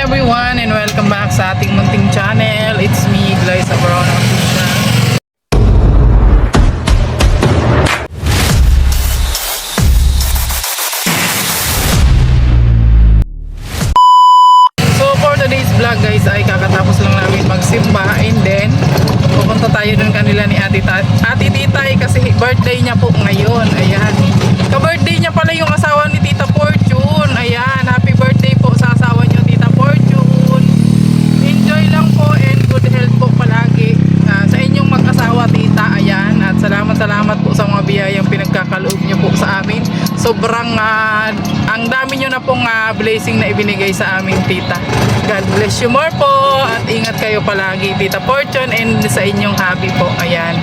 everyone and welcome back sa ating munting channel. It's me, Glyza Barona Official. So for today's vlog guys ay kakatapos lang namin magsimba and then pupunta tayo dun kanila ni Ate Titay kasi birthday niya po ngayon. Ayan. Ka-birthday niya pala yung asawa ni Tita Fortune. Ayan. Happy birthday po sa asawa niyo, Tita Fortune. Enjoy lang po and good health po palagi sa inyong mag-asawa, Tita. Ayan. At salamat po sa mga biyayang pinagkakaloob niyo po sa amin. Sobrang ang dami niyo na pong blessing na ibinigay sa amin, Tita. God bless you more po at ingat kayo palagi, Tita Fortune, and sa inyong hubby po. Ayan.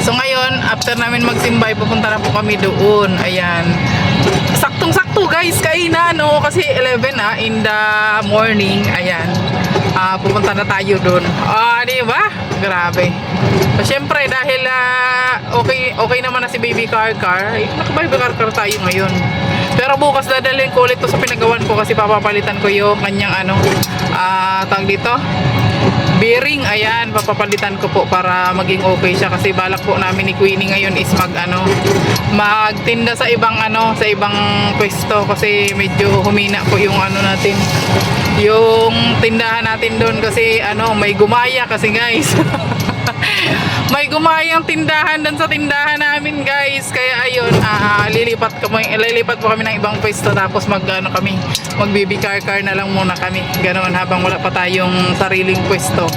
So ngayon, after namin magsimbay, pupunta na po kami doon. Ayan. Saktong-sakto guys, kainan no? Kasi 11 in the morning. Ayan. Pupunta na tayo doon. Di ba? Grabe. So, syempre dahil okay naman na si Baby Car. Naka-Baby Car tayo ngayon. Pero bukas dadalhin ko ulit to sa pinagawan ko kasi papapalitan ko yung kanyang tawag dito, bearing. Ayan, papapalitan ko po para maging okay siya kasi balak po namin ni Queenie ngayon is magtinda sa ibang sa ibang pwesto kasi medyo humina po yung natin, yung tindahan natin doon kasi may gumaya kasi guys. May gumayang tindahan doon sa tindahan namin guys. Kaya ayun, lilipat po kami ng ibang pwesto tapos mag-baby car na lang muna kami. Ganoon habang wala pa tayong sariling pwesto.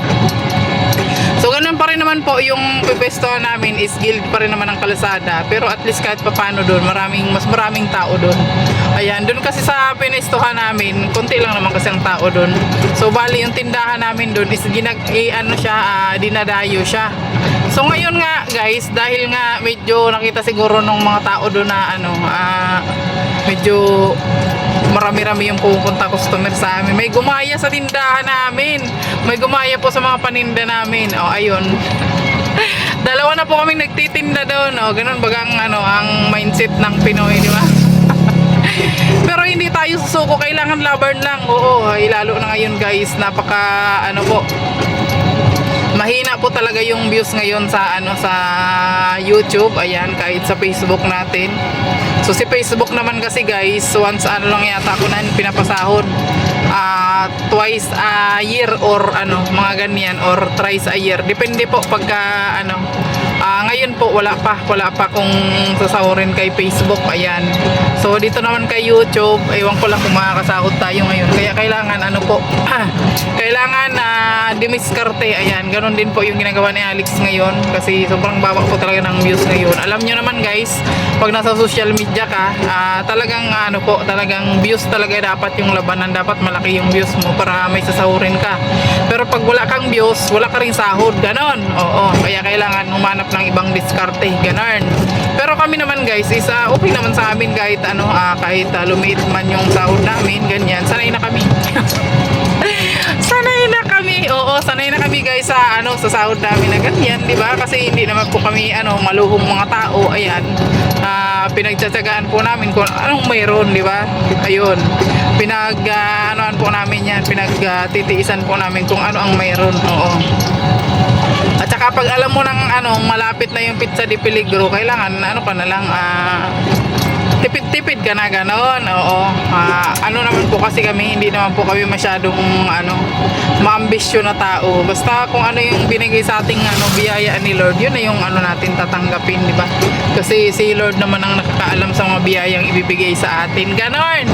So ganun pa rin naman po yung pwesto namin is guild pa rin naman ang kalsada. Pero at least kahit papano doon, mas maraming tao doon. Ayan, doon kasi sa pinestuhan namin, konti lang naman kasi ang tao doon. So bali yung tindahan namin doon is dinadayo siya. So ngayon nga guys, dahil nga medyo nakita siguro ng mga tao doon na medyo marami-rami yung pupunta customer sa amin. May gumaya sa tindahan namin. May gumaya po sa mga paninda namin. Ayun. Dalawa na po kaming nagtitinda doon. Ganun bagang ang mindset ng Pinoy, di ba? Pero hindi tayo susuko, kailangan laban lang. Oo, lalo na ngayon guys, napaka po. Mahina po talaga yung views ngayon sa sa YouTube. Ayan, kahit sa Facebook natin. So si Facebook naman kasi guys, once lang yata ako na pinapasahod. Twice a year or mga ganyan or thrice a year. Depende po pagka ngayon po wala pa kung sasahurin kay Facebook. Ayan. So dito naman kay YouTube, ewan ko lang kung makakasahod tayo ngayon. Kaya kailangan kailangan dimiskarte. Ayan, ganun din po yung ginagawa ni Alex ngayon kasi sobrang baba po talaga ng views ngayon. Alam nyo naman guys, pag nasa social media ka, talagang talagang views talaga dapat yung labanan, dapat malaki yung views mo para may sasahurin ka. Pero pag wala kang views, wala ka ring sahod, ganon. Oo, kaya kailangan humanap ng ibang diskarte, ganon. Pero kami naman guys, is okay naman sa amin kahit kahit lumiit man yung sahod namin, ganyan. Sanay na kami. Sanay na kami. Oo, sanay na kami guys sa sa sahod namin na ganyan, di ba? Kasi hindi naman po kami maluhong mga tao. Ayan. Pinagtsatsagaan po namin kung anong mayroon, di ba? Ayun. Po namin yan, pinagtitiisan po namin kung ano ang mayroon. Oo. At saka pag alam mo ng malapit na yung Pizza de Peligro, kailangan ka na lang tipid ka na ganon. Oo. Naman po kasi kami, hindi naman po kami masyadong maambisyon na tao. Basta kung ano yung binigay sa ating biyaya ni Lord, yun na yung natin tatanggapin, di ba? Kasi si Lord naman ang nakakaalam sa mga biyayang ibibigay sa atin. Ganon.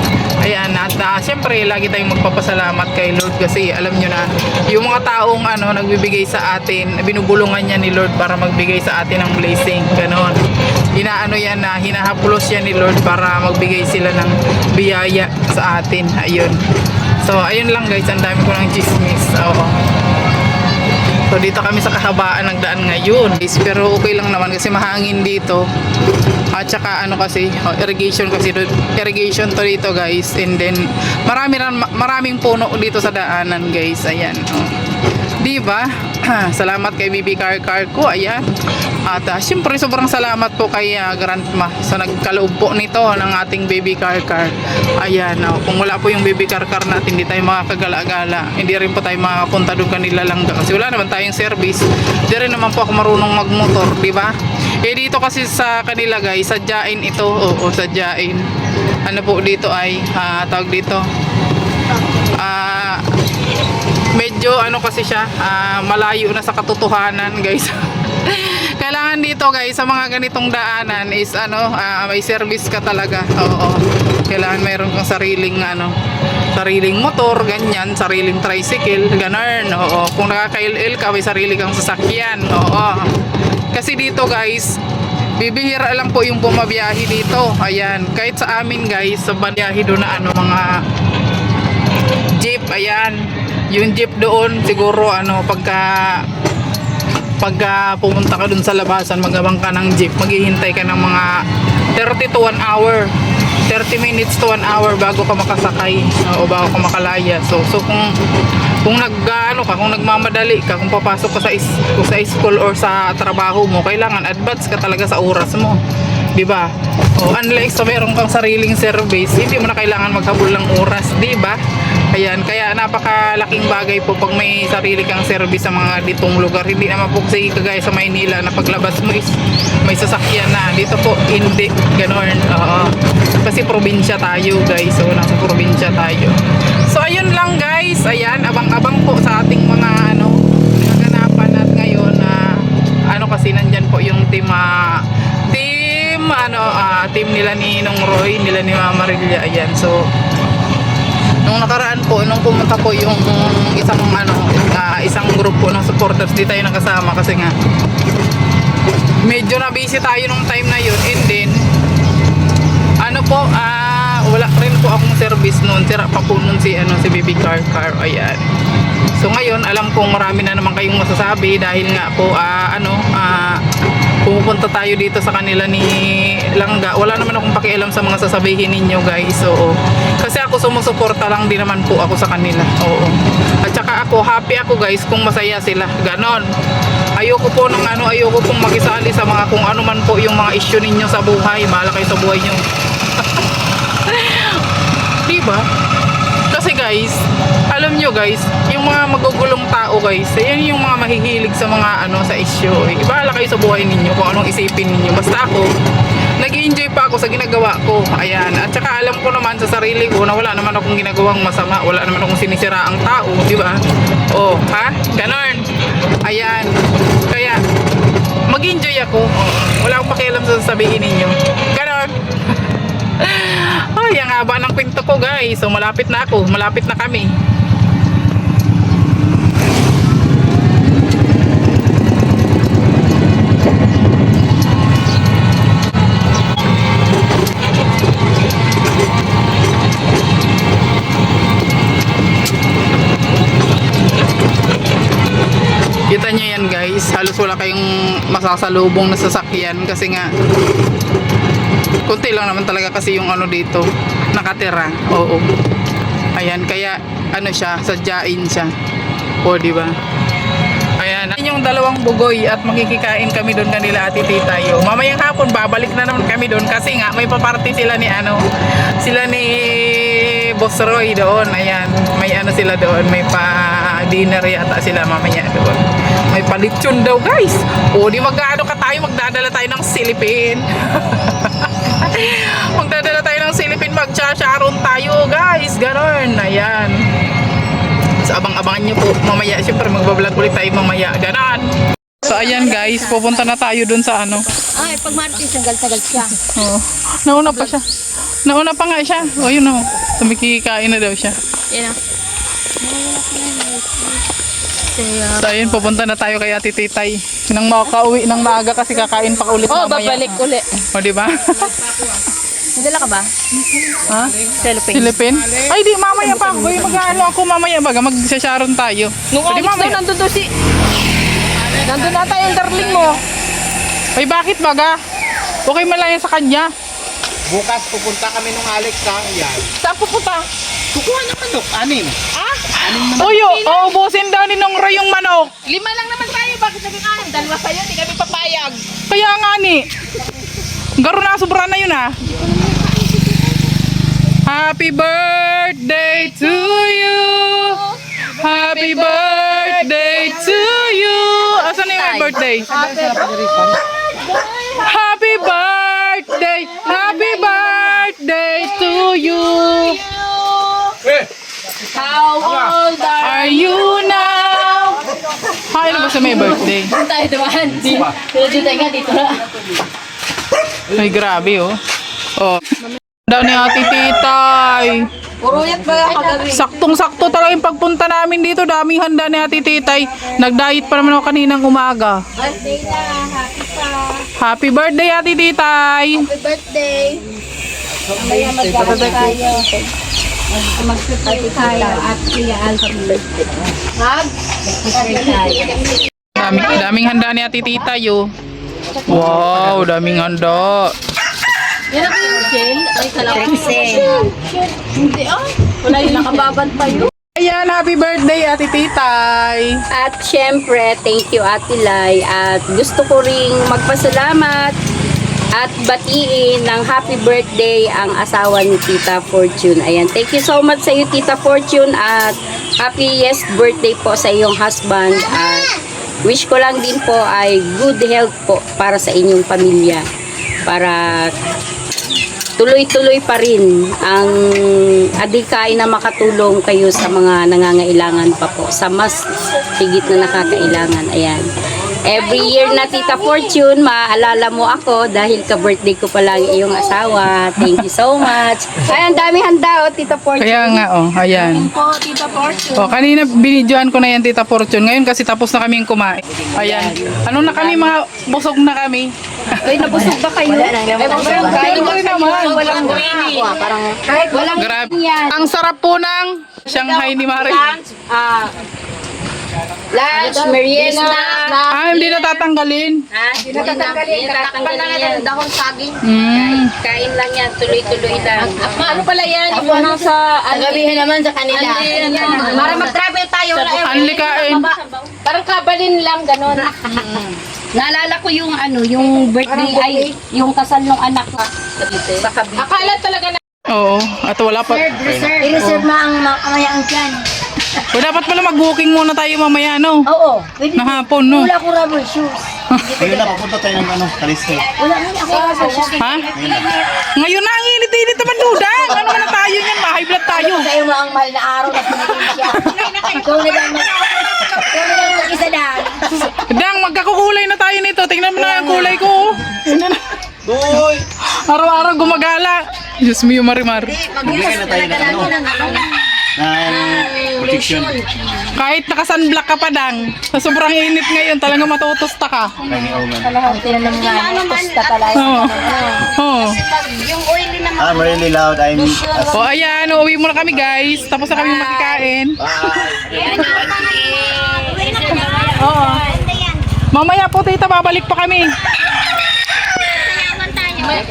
Ayan, at syempre lagi tayong magpapasalamat kay Lord kasi alam nyo na yung mga taong nagbibigay sa atin, binubulungan niya ni Lord para magbigay sa atin ng blessing. Ganon. Hinahaplos yan ni Lord para magbigay sila ng biyaya sa atin. Ayun. So ayun lang guys, ang dami ko ng chismis. Oo. So dito kami sa kahabaan ng daan ngayon. Pero okay lang naman kasi mahangin dito. At saka kasi irrigation to dito guys. And then maraming puno dito sa daanan guys. Ayan. Di ba? Salamat kay Baby Car ko. Ayan. At syempre sobrang salamat po kay Grandma sa nagkaloob po nito ng ating baby car. Ayan, kung wala po yung baby car natin, hindi tayo makakagala-gala. Hindi rin po tayo makapunta doon kanila lang kasi wala naman tayong service. Hindi rin naman po ako marunong magmotor, di ba? Eh dito kasi sa kanila guys, sadyain ito. Oo, sadyain. Ano po dito ay tawag dito. Medyo ano kasi siya, malayo na sa katotohanan guys. Kailangan dito guys sa mga ganitong daanan is may service ka talaga. Oo. Kailangan mayroon kang sariling motor, ganyan, sariling tricycle, ganun. Oo. Kung nakaka-LL ka, may sarili kang sasakyan. Oo. Kasi dito guys, bibihira lang po yung bumabiyahe dito. Ayan, kahit sa amin guys, sa biyahe doon na mga jeep, ayan. Yung jeep doon siguro pagka pumunta ka dun sa labasan, magabang ka ng jeep, maghihintay ka ng mga 30 to 1 hour, 30 minutes to 1 hour bago ka makasakay o bago ka makalaya. So kung kung nagmamadali ka, kung papasok ka sa school or sa trabaho mo, kailangan advance ka talaga sa oras mo, di ba? Unlike sa meron kang sariling service, hindi mo na kailangan maghabol ng oras, di ba? Ayan, kaya napakalaking bagay po pag may sarili kang service sa mga ditong lugar. Hindi naman po kasi kagaya sa Maynila na paglabas mo is may sasakyan na. Dito po, hindi. Ganon. Kasi probinsya tayo guys. So, nasa probinsya tayo. So, ayun lang guys. Ayan, abang-abang po sa ating mga kaganapan at ngayon kasi nandyan po yung team nila ni Nong Roy, nila ni Mama Maria. Ayan, so nung nakaraan po, nung pumunta po yung isang grupo ng supporters, di tayo nakasama kasi nga medyo na busy tayo nung time na yun. And then wala rin po akong service noon. Sira pa po nun si baby car. Ayan. So ngayon, alam kong marami na naman kayong masasabi dahil nga po pupunta tayo dito sa kanila ni Langga. Wala naman akong pakialam sa mga sasabihin ninyo guys. Oo. Kasi ako sumusuporta lang din naman po ako sa kanila. Oo. At saka happy ako guys kung masaya sila. Ganon. Ayoko po ayoko pong makisali sa mga kung ano man po yung mga issue ninyo sa buhay. Bahala kayo sa buhay nyo. Diba? Kasi guys, alam nyo guys, yung mga magugulong tao guys, yan yung mga mahihilig sa mga sa issue. Ibahala kayo sa buhay ninyo kung anong isipin ninyo. Basta ako, nag-enjoy pa ako sa ginagawa ko. Ayan. At saka alam ko naman sa sarili ko na wala naman akong ginagawang masama. Wala naman akong sinisira ang tao. Diba? Oh, ha? Ganon. Ayan. Kaya, mag-enjoy ako. Wala akong pakialam sa sasabihin ninyo. Ganon. Ay, ang haba ng kwento ko guys. So malapit na ako, malapit na kami. Kita nyo yan guys, halos wala kayong masasalubong na sasakyan kasi nga kunti lang naman talaga kasi yung dito nakatira. Oo. Ayan, kaya siya, sadyain siya. O, di ba? Ayan, yung dalawang bugoy at makikikain kami doon kanila Ate Titayo. Mamayang hapon babalik na naman kami doon kasi nga may paparty sila ni sila ni Boss Roy doon. Ayan, may sila doon, may pa-dinner yata sila mamaya doon. May palitsyon daw guys. O, di magdadala tayo ng silipin. Magdadala tayo ng silipin, mag-chacharon tayo guys, ganon. Ayan, so abang-abangan nyo po mamaya. Siyempre magbablog ulit tayo mamaya, ganon. So ayan guys, pupunta na tayo dun sa Ay, pag Martin, tagal-tagal siya. Oh, nauna pa siya. Nauna pa nga siya. O yun o, tumikikain na daw siya. Yan o. So ayun, pupunta na tayo kay Ate Titay. Nang makauwi ng maaga kasi kakain pa ulit mamaya. Babalik uli. O diba? Nadala ka ba? Ha? Philippines. Philippine? Ay di, mamaya pa. Uy, ako mamaya baga, magsasharon tayo. Nung Pwede Alex daw, nandun doon nandun nata yung darling mo. Ay bakit baga? Okay man lang yan sa kanya. Bukas pupunta kami nung Alex yan. Saan pupunta? Kukuha ng manok, 6. Ah? Uy, uubusin daw ni Nong Roy yung manok. 5 lang naman tayo. Baka bakit naging anim? Dalawa sa'yo, di kami papayag. Kaya nga ni. Garo na, sobra na yun ah. Happy birthday to you. Happy birthday to you. Asan na yung my birthday? Happy birthday. Happy birthday to you. How old Are you now? Ay, ano ba sa may birthday? tayo naman? Medyo tayo nga dito na. Ay, grabe oh. Oh. Daw ni Ate Titay. Puro yat ba kagabi? Saktong-sakto talaga yung pagpunta namin dito. Daming handa ni Ate Titay. Nag-diet pa naman ako kaninang umaga. Birthday na, happy pa. Happy birthday, Ate Titay. Happy birthday. Mamaya magkakaroon tayo. Mag-birthday tayo at Kuya Al happy birthday. Mag-birthday tayo. Daming handa ni Ate Titay oh. Wow, daming handa. Yan ako yung shell. Ay, salamat. Hindi ah. Wala yung nakababad pa yun. Ayan, happy birthday, Ate Titay. At syempre, thank you Ate Lai. At gusto ko ring magpasalamat at batiin ng happy birthday ang asawa ni Tita Fortune. Ayan, thank you so much sa iyo Tita Fortune at happiest birthday po sa iyong husband. At wish ko lang din po ay good health po para sa inyong pamilya. Para tuloy-tuloy pa rin ang adhikain na makatulong kayo sa mga nangangailangan pa po, sa mas higit na nakakailangan. Ayan. Every year na Tita Fortune, maaalala mo ako dahil ka-birthday ko pala ang iyong asawa. Thank you so much. Ay, ang dami handa, Tita Fortune. Kaya nga oh, ayan. Po, Tita Fortune. Oh, kanina binidyoan ko na yan, Tita Fortune. Ngayon kasi tapos na kaming kumain. Ayan. Ano na kami, mga busog na kami. Ay, nabusog ba kayo? Ay, busog Kain ko rin naman. Walang gravy. Kahit walang Grabe. yan. Ang sarap po ng Shanghai ni Mari. Lunch, merienda. Ah, hindi natatanggalin. Natatanggalin. Tatakpan lang natin ang dahon saging. Mm. Kain lang yan, tuloy-tuloy lang. Ano pala yan? Ito nang sa... Gabihin naman sa kanila. Para mag-travel tayo. Anli kain. Parang kabalin lang, ganon. Naalala ko yung yung birthday ay yung kasal ng anak ko. Sa Cavite. Akala talaga na... Oo, at wala pa. I-reserve na ang mamayaan dyan. O dapat pala mag-booking muna tayo mamaya, no? Oo. Pwede. Na hapon, no? Wala ko rubber shoes. Ayun na, papunta tayo ng Kalisto. Wala nga ako rubber shoes. Ha? Ngayon na, ang init-init naman, Dudang. Ano naman na tayo yan? High blood tayo. Sa'yo mo ang mahal na araw na pinagin siya. Ikaw na lang mag-isa lang. Dang, magkakukulay na tayo nito. Tingnan mo na ang kulay ko. oh. Tingnan na. Uy! Araw-araw gumagala. Diyos mo yung marimar. Bigyan na tayo ng protection. Kahit naka-sunblock ka pa, Dang. Sa sobrang init ngayon, talagang matutusta ka. Kani Oman. Tinanong nga, pusta pala. Oo. Oo. Yung oily naman. I'm really loud. O ayan, uuwi muna kami guys. Tapos na kami magkikain. Oo. Mamaya po tita, babalik pa kami.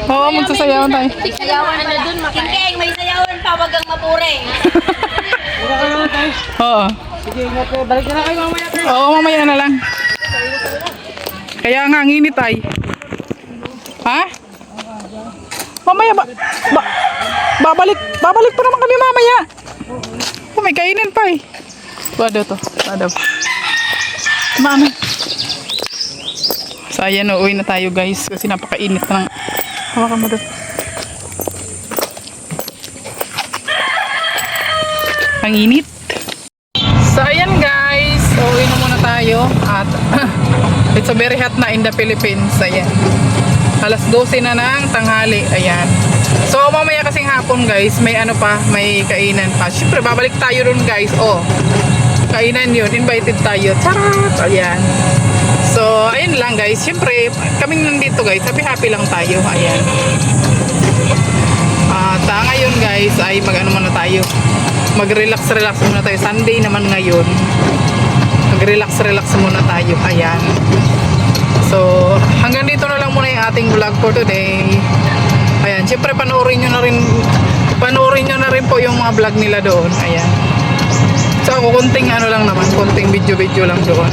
Oo, magsasayawan tayo. Sayawan na dun, makikeng. May sayawan pa, wag kang mapure. Oo. Balik na kayo mamaya. Oo, mamaya na lang. Kaya nga, ang init ay. Ha? Mamaya babalik pa naman kami mamaya. Oh, may kainin pa eh. Wado to. Wado. Mami. So ayan, uuwi na tayo guys kasi napakainit ng hawakan mo doon. Ang init. So ayan guys, uuwi na muna tayo at it's a very hot na in the Philippines. Ayan. Alas 12 na ng tanghali. Ayan. So mamaya kasing hapon guys, may ano pa, may kainan pa. Siyempre babalik tayo dun guys. Oh. Kainan yun, invited tayo. Charot! Ayan. So, ayun lang guys. Siyempre, kaming nandito guys. Happy lang tayo. Ayan. At ngayon guys, ay mag-ano muna tayo. Mag-relax muna tayo. Sunday naman ngayon. Mag-relax muna tayo. Ayan. So, hanggang dito na lang muna yung ating vlog for today. Ayan. Siyempre, panoorin nyo na rin po yung mga vlog nila doon. Ayan. So, ako konting ano lang naman. Konting video lang doon.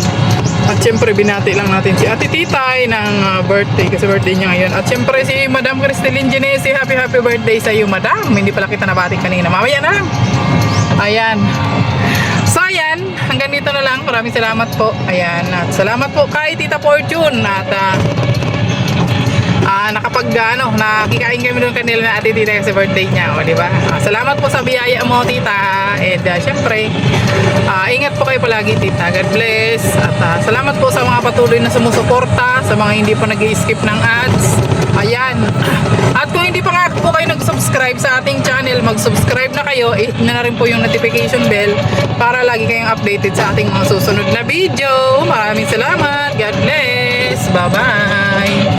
At syempre, binati lang natin si Ate Titay ng birthday kasi birthday niya ngayon. At syempre, si Madam Cristelyn Genesi, happy birthday sa iyo, Madam. Hindi pala kita nabati kanina. Mamaya na lang. Ayan. So, ayan. Hanggang dito na lang. Maraming salamat po. Ayan. At salamat po kay Tita Fortune. At nakikain kami doon kanila na Ate Tita kasi birthday niya, o, di ba? Salamat po sa biyaya mo, Tita. And syempre, ingat po kayo palagi, Tita. God bless. At salamat po sa mga patuloy na sumusuporta, sa mga hindi pa nag-i-skip ng ads. Ayan. At kung hindi pa nga po kayo nag-subscribe sa ating channel, mag-subscribe na kayo. I-hit na rin po yung notification bell para lagi kayong updated sa ating mga susunod na video. Maraming salamat. God bless. Bye-bye.